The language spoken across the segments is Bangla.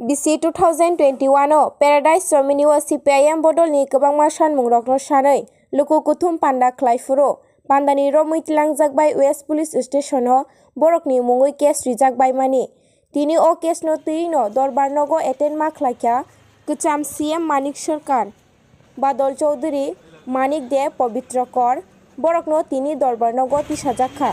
BC 2021 Paradise Somini o CPIM bodol ni kwbangma sanmung rokno sanai luku kuthum panda khlaifuro pandani ro muitlangjak bai West Police Station o borokni mungui case rijak bai mani tini o case no tuino dorbar nogo attend ma khlaikya Kwcham CM Manik Sarkar Badol Chaudhary Manik De Pavitra Kor borokno tini dorbar nogo tisajakha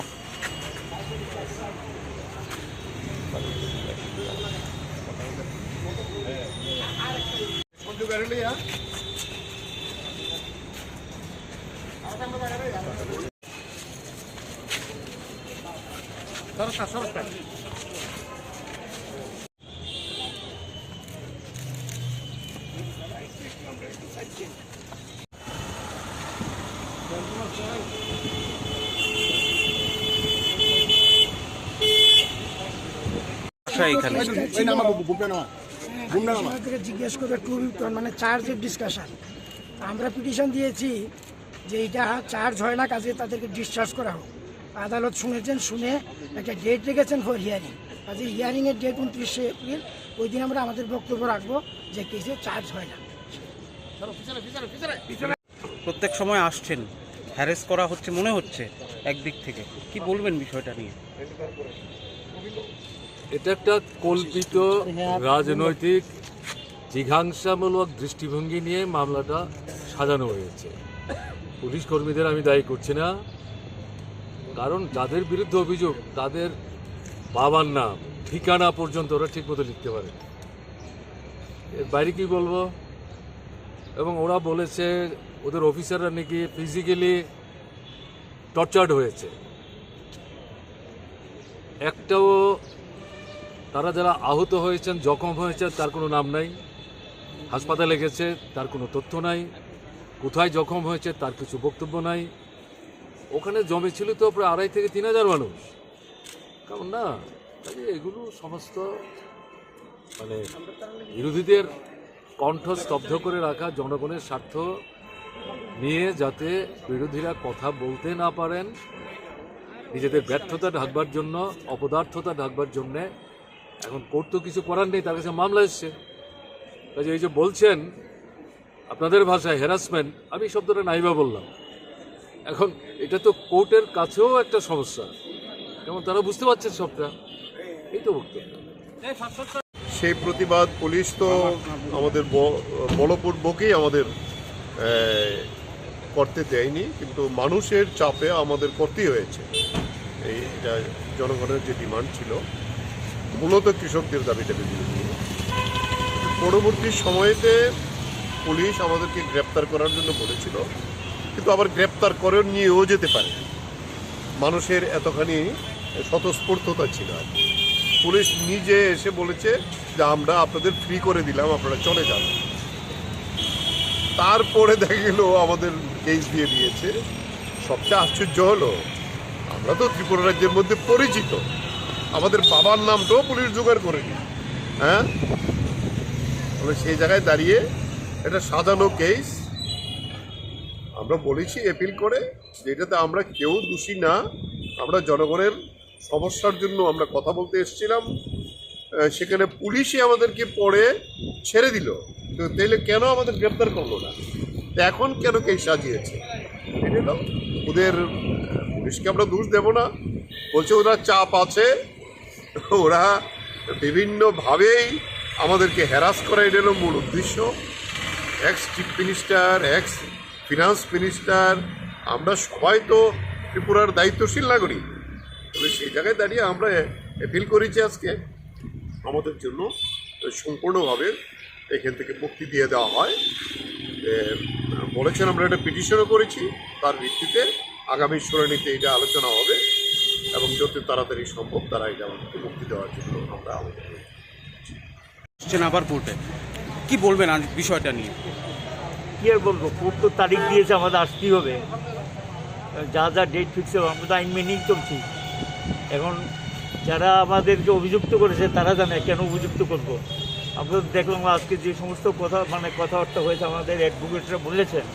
জিজ্ঞেস করবে মানে চার্জের ডিসকাশন আমরা পিটিশন দিয়েছি যে এটা চার্জ হয় না কাজে তাদেরকে ডিসচার্জ করা হোক আদালত শুনেছেন শুনে একটা ডেট রেখেছেন ফর হিয়ারিং কাজে হিয়ারিংয়ের ডেট 29 এপ্রিল ওই দিন আমরা আমাদের বক্তব্য রাখবো যে কেসে চার্জ হয় না। প্রত্যেক সময় আসছেন হ্যারেস করা হচ্ছে মনে হচ্ছে একদিক থেকে কি বলবেন বিষয়টা নিয়ে? এটা একটা কল্পিত রাজনৈতিক জিঘাংসামূলক দৃষ্টিভঙ্গি নিয়ে মামলাটা সাজানো হয়েছে। পুলিশ কর্মীদের আমি দায়ী করছি না, কারণ যাদের বিরুদ্ধে অভিযোগ তাদের বাবার নাম ঠিকানা পর্যন্ত ওরা ঠিকমতো লিখতে পারে, এর বাইরে কি বলবো। এবং ওরা বলেছে ওদের অফিসাররা নাকি ফিজিক্যালি টর্চার্ড হয়েছে। একটাও তারা যারা আহত হয়েছেন জখম হয়েছে তার কোনো নাম নাই, হাসপাতালে গেছে তার কোনো তথ্য নাই, কোথায় জখম হয়েছে তার কিছু বক্তব্য নাই। ওখানে জমেছিল তো প্রায় 2,500 থেকে 3,000 মানুষ, কেমন না? এগুলো সমস্ত মানে বিরোধীদের কণ্ঠ স্তব্ধ করে রাখা, জনগণের স্বার্থ নিয়ে যাতে বিরোধীরা কথা বলতে না পারেন, নিজেদের ব্যর্থতা ঢাকবার জন্য, অপদার্থতা ঢাকবার জন্যে। এখন কোর্ট তো কিছু করার নেই, তার কাছে মামলা এসছে। কাজে এই যে বলছেন আপনাদের ভাষায় হ্যারাসমেন্ট, আমি শব্দটা নাইবা বললাম। এখন এটা তো কোর্টের কাছেও একটা সমস্যা, যেমন তারা বুঝতে পারছেন সবটা। এই তো বক্তব্য। সেই প্রতিবাদ পুলিশ তো আমাদের বলপূর্বকই আমাদের করতে দেয়নি, কিন্তু মানুষের চাপে আমাদের করতেই হয়েছে। এটা জনগণের যে ডিমান্ড ছিল, মূলত কৃষকদের দাবিটা নিয়ে। পরবর্তী সময়েতে পুলিশ আমাদেরকে গ্রেপ্তার করার জন্য বলেছিল, কিন্তু আবার গ্রেপ্তার করে নিয়েও যেতে পারে। মানুষের এতখানি স্বতঃস্ফূর্ততা ছিল। পুলিশ নিজে এসে বলেছে যে আমরা আপনাদের ফ্রি করে দিলাম, আপনারা চলে যান। তারপরে দেখা গেল আমাদের কেস দিয়ে দিয়েছে। সবচেয়ে আশ্চর্য হলো, আমরা তো ত্রিপুরা রাজ্যের মধ্যে পরিচিত, আমাদের বাবার নামটাও পুলিশ জোগাড় করেনি। হ্যাঁ, তাহলে সেই জায়গায় দাঁড়িয়ে এটা সাজানো কেস। আমরা বলেছি অ্যাপিল করে যে এটাতে আমরা কেউ দোষী না, আমরা জনগণের সমস্যার জন্য আমরা কথা বলতে এসেছিলাম। সেখানে পুলিশই আমাদেরকে পরে ছেড়ে দিল, তো তাইলে কেন আমাদের গ্রেপ্তার করলো না? এখন কেন কেস সাজিয়েছে? এটা হলো ওদের, পুলিশকে আমরা দোষ দেব না। বলছে ওরা চাপ আছে, ওরা বিভিন্নভাবেই আমাদেরকে হ্যারাস করা, এটা হলো মূল উদ্দেশ্য। X chief minister, x finance minister, আমরা সবাই তো ত্রিপুরার দায়িত্বশীল নাগরিক। তবে সেই জায়গায় দাঁড়িয়ে আমরা অ্যাপিল করেছি আজকে আমাদের জন্য সম্পূর্ণভাবে এখান থেকে মুক্তি দিয়ে দেওয়া হয়। বলেছেন আমরা একটা পিটিশনও করেছি, তার ভিত্তিতে আগামী শুনানিতে এটা আলোচনা হবে এবং যত তাড়াতাড়ি সম্ভব তারা এটা আমাদেরকে মুক্তি দেওয়ার জন্য আমরা আবেদন করছি। আবার কোর্টে কি বলবেন আজ বিষয়টা নিয়ে? কি আর বলবো, কোর্ট তো তারিখ দিয়েছে, আমাদের আসতেই হবে। যা যা ডেট ফিক্স হবে আমরা তো আইন মেনেই চলছি। এখন যারা আমাদেরকে অভিযুক্ত করেছে তারা জানে কেন অভিযুক্ত করবো। আমরা দেখলাম আজকে যে সমস্ত কথাবার্তা হয়েছে, আমাদের অ্যাডভোকেটরা বলেছেন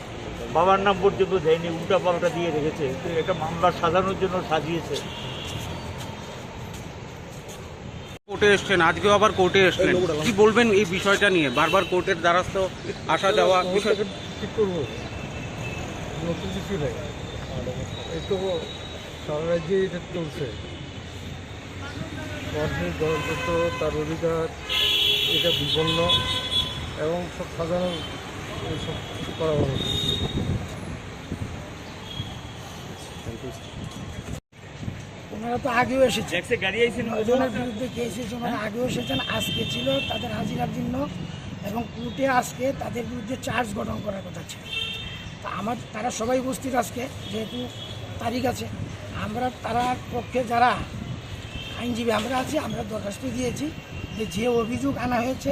বাবার নাম পর্যন্ত দেয়নি, উল্টা পাল্টা দিয়ে রেখেছে। তো এটা মামলা সাজানোর জন্য সাজিয়েছে। কোর্টে এসছেন, আজকেও আবার কোর্টে এসছেন, কি বলবেন এই বিষয়টা নিয়ে? বারবার কোর্টের দ্বারস্থ আসা যাওয়া বিষয়। ঠিক করবো, নতুন কিছু নেই। এই তো সারা রাজ্যে এটা চলছে। মানুষের গণতন্ত্র, তার অধিকার, এটা বিপন্ন এবং সব সাধারণ এইসব করা উচিত। ওনারা তো আগেও এসেছেন, ওজনের বিরুদ্ধে কেস হয়েছে, ওনারা আগেও এসেছেন, আজকে ছিল তাদের হাজিরার জন্য এবং কোর্টে আজকে তাদের বিরুদ্ধে চার্জ গঠন করার কথা ছিল। তা তারা সবাই উপস্থিত আজকে, যেহেতু তারিখ আছে। আমরা তারা পক্ষে যারা আইনজীবী আমরা আছি, আমরা দরখাস্ত দিয়েছি যে অভিযোগ আনা হয়েছে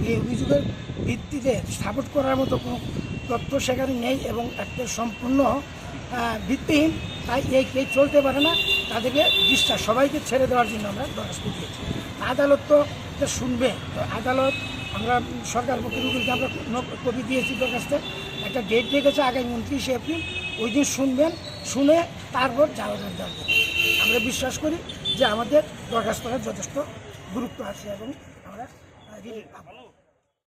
এই অভিযোগের ভিত্তিতে সাপোর্ট করার মতো কোনো তথ্য সেখানে নেই এবং একটা সম্পূর্ণ ভিত্তিহীন। তাই এই কেস চলতে পারে না, তাদেরকে ডিসচার্জ সবাইকে ছেড়ে দেওয়ার জন্য আমরা দরখাস্ত দিয়েছি। আদালত তো এটা শুনবে, তো আদালত আমরা সরকার পক্ষের উকিলকে আমরা কপি দিয়েছি দরখাস্তে, একটা ডেট রেখেছে আগামী 29 এপ্রিল, ওই দিন শুনবেন, শুনে তারপর যাওয়া দেওয়া। আমরা বিশ্বাস করি যে আমাদের দরখাস্তটা যথেষ্ট গুরুত্ব আছে এবং আমরা রিলিফ পাবো।